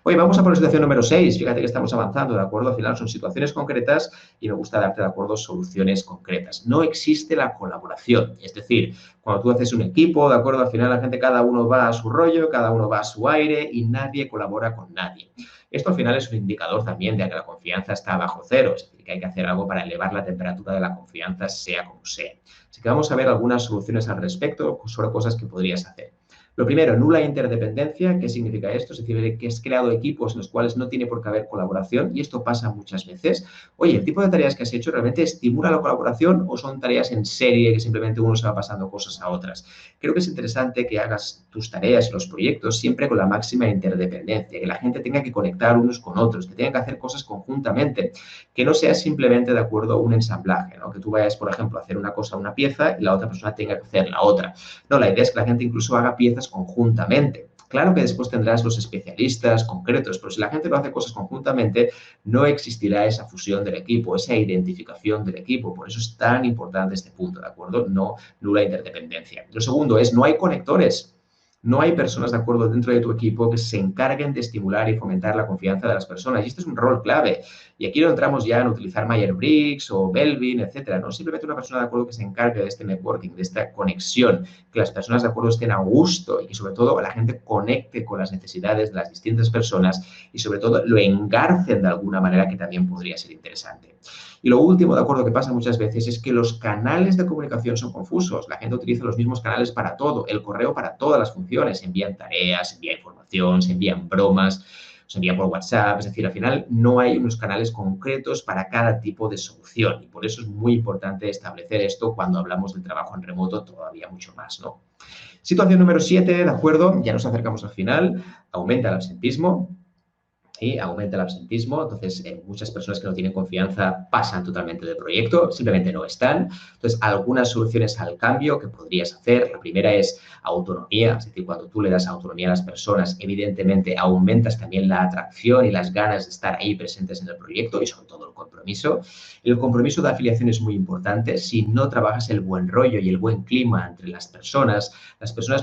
Oye, vamos a por la situación número 6. Fíjate que estamos avanzando, ¿de acuerdo? Al final son situaciones concretas y me gusta darte, de acuerdo, soluciones concretas. No existe la colaboración, es decir, cuando tú haces un equipo, ¿de acuerdo? Al final la gente, cada uno va a su rollo, cada uno va a su aire y nadie colabora con nadie. Esto al final es un indicador también de que la confianza está bajo cero, es decir, que hay que hacer algo para elevar la temperatura de la confianza, sea como sea. Así que vamos a ver algunas soluciones al respecto sobre cosas que podrías hacer. Lo primero, nula interdependencia. ¿Qué significa esto? Es decir, que has creado equipos en los cuales no tiene por qué haber colaboración y esto pasa muchas veces. Oye, ¿el tipo de tareas que has hecho realmente estimula la colaboración o son tareas en serie que simplemente uno se va pasando cosas a otras? Creo que es interesante que hagas tus tareas y los proyectos siempre con la máxima interdependencia, que la gente tenga que conectar unos con otros, que tengan que hacer cosas conjuntamente, que no sea simplemente de acuerdo a un ensamblaje, ¿no? Que tú vayas, por ejemplo, a hacer una cosa, una pieza y la otra persona tenga que hacer la otra. No, la idea es que la gente incluso haga piezas conjuntamente. Claro que después tendrás los especialistas concretos, pero si la gente no hace cosas conjuntamente, no existirá esa fusión del equipo, esa identificación del equipo. Por eso es tan importante este punto, ¿de acuerdo? No nula interdependencia. Lo segundo es, no hay conectores. No hay personas, de acuerdo, dentro de tu equipo que se encarguen de estimular y fomentar la confianza de las personas. Y este es un rol clave. Y aquí no entramos ya en utilizar Myers-Briggs o Belvin, etcétera. No, simplemente una persona, de acuerdo, que se encargue de este networking, de esta conexión, que las personas, de acuerdo, estén a gusto y que, sobre todo, la gente conecte con las necesidades de las distintas personas y, sobre todo, lo engarcen de alguna manera que también podría ser interesante. Y lo último, de acuerdo, que pasa muchas veces es que los canales de comunicación son confusos. La gente utiliza los mismos canales para todo, el correo para todas las funciones. Se envían tareas, se envía información, se envían bromas, se envía por WhatsApp. Es decir, al final no hay unos canales concretos para cada tipo de solución. Y por eso es muy importante establecer esto cuando hablamos del trabajo en remoto todavía mucho más, ¿no? Situación número 7, ¿de acuerdo? Ya nos acercamos al final. Aumenta el absentismo. Y aumenta el absentismo, entonces muchas personas que no tienen confianza pasan totalmente del proyecto, simplemente no están. Entonces, algunas soluciones al cambio que podrías hacer, la primera es autonomía, es decir, cuando tú le das autonomía a las personas, evidentemente aumentas también la atracción y las ganas de estar ahí presentes en el proyecto y sobre todo el compromiso. El compromiso de afiliación es muy importante. Si no trabajas el buen rollo y el buen clima entre las personas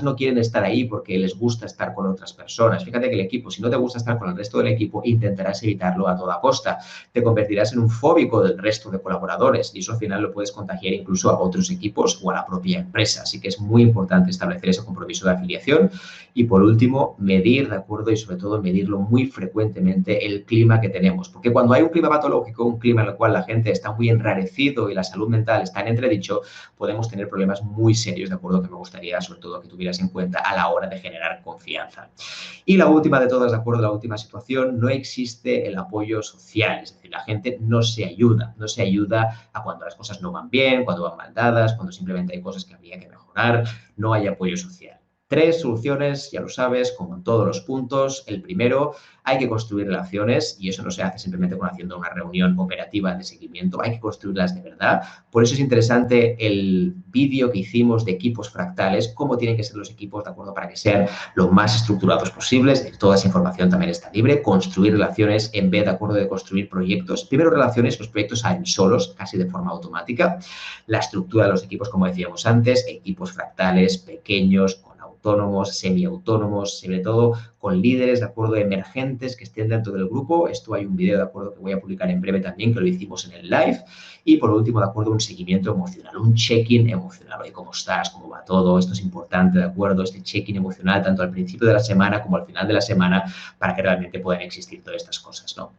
no quieren estar ahí porque les gusta estar con otras personas. Fíjate que el equipo, si no te gusta estar con el resto del equipo, intentarás evitarlo a toda costa. Te convertirás en un fóbico del resto de colaboradores y eso al final lo puedes contagiar incluso a otros equipos o a la propia empresa. Así que es muy importante establecer ese compromiso de afiliación. Y por último, medir, ¿de acuerdo? Y sobre todo medirlo muy frecuentemente el clima que tenemos. Porque cuando hay un clima patológico, un clima en el cual la gente está muy enrarecido y la salud mental está en entredicho, podemos tener problemas muy serios, ¿de acuerdo? Que me gustaría sobre todo que tuvieras en cuenta a la hora de generar confianza. Y la última de todas, de acuerdo, la última situación, no existe el apoyo social, es decir, la gente no se ayuda a cuando las cosas no van bien, cuando van mal dadas, cuando simplemente hay cosas que habría que mejorar, no hay apoyo social. 3 soluciones, ya lo sabes, como en todos los puntos. El primero, hay que construir relaciones y eso no se hace simplemente con haciendo una reunión operativa de seguimiento, hay que construirlas de verdad. Por eso es interesante el vídeo que hicimos de equipos fractales, cómo tienen que ser los equipos, ¿de acuerdo? Para que sean lo más estructurados posibles. Toda esa información también está libre. Construir relaciones en vez, ¿de acuerdo?, de construir proyectos. Primero relaciones, los proyectos salen solos, casi de forma automática. La estructura de los equipos, como decíamos antes, equipos fractales, pequeños, con autónomos, semiautónomos, sobre todo con líderes, de acuerdo, emergentes que estén dentro del grupo. Esto hay un video, de acuerdo, que voy a publicar en breve también, que lo hicimos en el live. Y por último, de acuerdo, un seguimiento emocional, un check-in emocional. Oye, ¿cómo estás? ¿Cómo va todo? Esto es importante, de acuerdo, este check-in emocional, tanto al principio de la semana como al final de la semana, para que realmente puedan existir todas estas cosas, ¿no?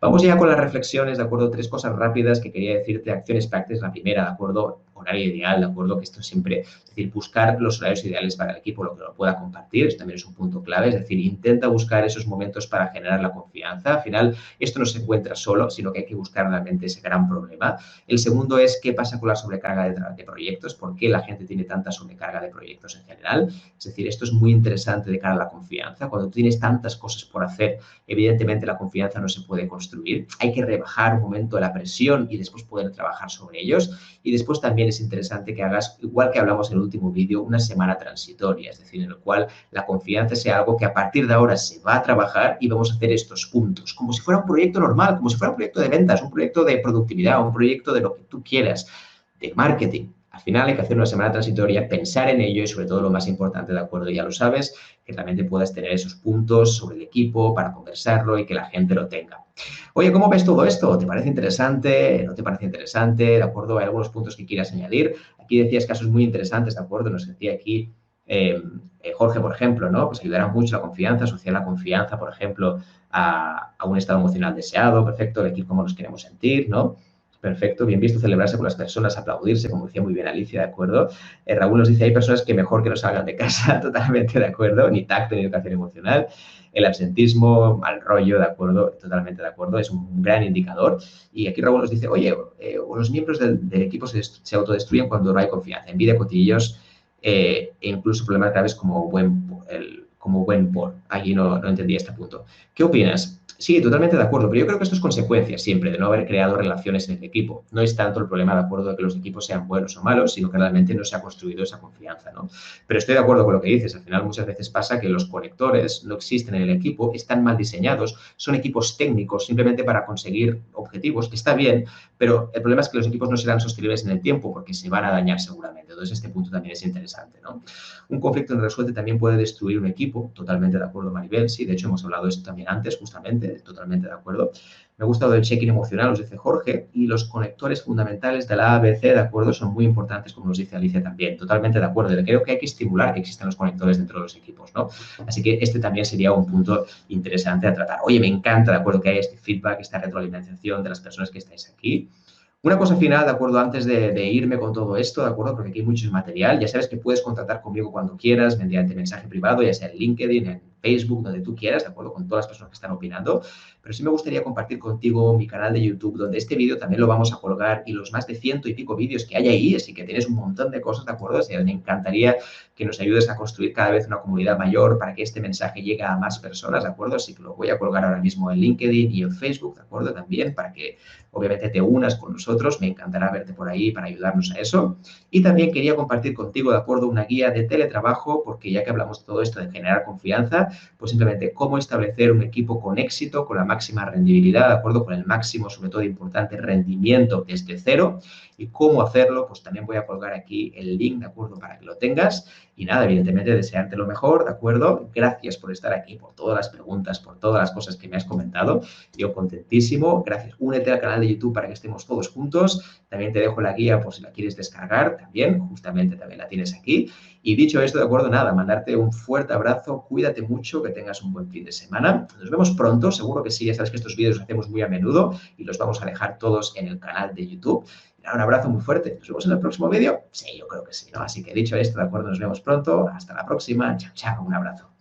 Vamos ya con las reflexiones, ¿de acuerdo? 3 cosas rápidas que quería decirte, acciones prácticas. La primera, ¿de acuerdo? Horario ideal, ¿de acuerdo? Que esto siempre, es decir, buscar los horarios ideales para el equipo, lo que lo pueda compartir, esto también es un punto clave, es decir, intenta buscar esos momentos para generar la confianza. Al final, esto no se encuentra solo, sino que hay que buscar realmente ese gran problema. El segundo es qué pasa con la sobrecarga de proyectos, por qué la gente tiene tanta sobrecarga de proyectos en general. Es decir, esto es muy interesante de cara a la confianza. Cuando tú tienes tantas cosas por hacer, evidentemente la confianza no se puede construir. Hay que rebajar un momento la presión y después poder trabajar sobre ellos. Y después también es interesante que hagas, igual que hablamos en el último vídeo, una semana transitoria, es decir, en el cual la confianza sea algo que a partir de ahora se va a trabajar y vamos a hacer estos puntos, como si fuera un proyecto normal, como si fuera un proyecto de ventas, un proyecto de productividad, un proyecto de lo que tú quieras, de marketing. Al final hay que hacer una semana transitoria, pensar en ello y sobre todo lo más importante, de acuerdo, ya lo sabes, que realmente puedas tener esos puntos sobre el equipo para conversarlo y que la gente lo tenga. Oye, ¿cómo ves todo esto? ¿Te parece interesante? ¿No te parece interesante? ¿De acuerdo? ¿Hay algunos puntos que quieras añadir? Aquí decías casos muy interesantes, ¿de acuerdo? Nos decía aquí Jorge, por ejemplo, ¿no? Pues ayudará mucho la confianza, asociar la confianza, por ejemplo, a un estado emocional deseado, perfecto, elegir cómo nos queremos sentir, ¿no? Perfecto, bien visto celebrarse con las personas, aplaudirse, como decía muy bien Alicia, ¿de acuerdo? Raúl nos dice, hay personas que mejor que no salgan de casa, totalmente de acuerdo, ni tacto ni educación emocional. El absentismo, mal rollo, ¿de acuerdo? Totalmente de acuerdo, es un gran indicador. Y aquí Raúl nos dice, oye, los miembros del equipo se autodestruyen cuando no hay confianza, envidia, cotilleos e incluso problemas graves como buen por. Allí no entendí este punto. ¿Qué opinas? Sí, totalmente de acuerdo, pero yo creo que esto es consecuencia siempre de no haber creado relaciones en el equipo. No es tanto el problema, de acuerdo, de que los equipos sean buenos o malos, sino que realmente no se ha construido esa confianza, ¿no? Pero estoy de acuerdo con lo que dices. Al final, muchas veces pasa que los conectores no existen en el equipo, están mal diseñados, son equipos técnicos simplemente para conseguir objetivos, que está bien, pero el problema es que los equipos no serán sostenibles en el tiempo porque se van a dañar seguramente. Entonces, este punto también es interesante, ¿no? Un conflicto no resuelto también puede destruir un equipo, totalmente de acuerdo, Maribel. Sí, de hecho, hemos hablado de esto también antes, justamente, totalmente de acuerdo. Me ha gustado el check-in emocional, nos dice Jorge, y los conectores fundamentales de la ABC, de acuerdo, son muy importantes, como nos dice Alicia también. Totalmente de acuerdo. Creo que hay que estimular que existan los conectores dentro de los equipos, ¿no? Así que este también sería un punto interesante a tratar. Oye, me encanta, de acuerdo, que haya este feedback, esta retroalimentación de las personas que estáis aquí. Una cosa final, de acuerdo, antes de irme con todo esto, de acuerdo, porque aquí hay mucho material. Ya sabes que puedes contactar conmigo cuando quieras, mediante mensaje privado, ya sea en LinkedIn, en Facebook, donde tú quieras, de acuerdo, con todas las personas que están opinando. Pero sí me gustaría compartir contigo mi canal de YouTube, donde este vídeo también lo vamos a colgar y los más de 100 y pico vídeos que hay ahí, así que tienes un montón de cosas, de acuerdo. Así que me encantaría que nos ayudes a construir cada vez una comunidad mayor para que este mensaje llegue a más personas, de acuerdo. Así que lo voy a colgar ahora mismo en LinkedIn y en Facebook, de acuerdo, también para que obviamente te unas con nosotros, me encantará verte por ahí para ayudarnos a eso. Y también quería compartir contigo, de acuerdo, una guía de teletrabajo, porque ya que hablamos de todo esto de generar confianza, pues simplemente cómo establecer un equipo con éxito, con la máxima rendibilidad, de acuerdo, con el máximo, sobre todo importante, rendimiento desde cero. Y cómo hacerlo, pues también voy a colgar aquí el link, de acuerdo, para que lo tengas. Y nada, evidentemente desearte lo mejor, ¿de acuerdo? Gracias por estar aquí, por todas las preguntas, por todas las cosas que me has comentado. Yo contentísimo. Gracias. Únete al canal de YouTube para que estemos todos juntos. También te dejo la guía por si la quieres descargar también. Justamente también la tienes aquí. Y dicho esto, de acuerdo, nada, mandarte un fuerte abrazo. Cuídate mucho, que tengas un buen fin de semana. Nos vemos pronto, seguro que sí. Ya sabes que estos vídeos los hacemos muy a menudo y los vamos a dejar todos en el canal de YouTube. Un abrazo muy fuerte. ¿Nos vemos en el próximo vídeo? Sí, yo creo que sí, ¿no? Así que dicho esto, de acuerdo, nos vemos pronto. Hasta la próxima. Chao, chao. Un abrazo.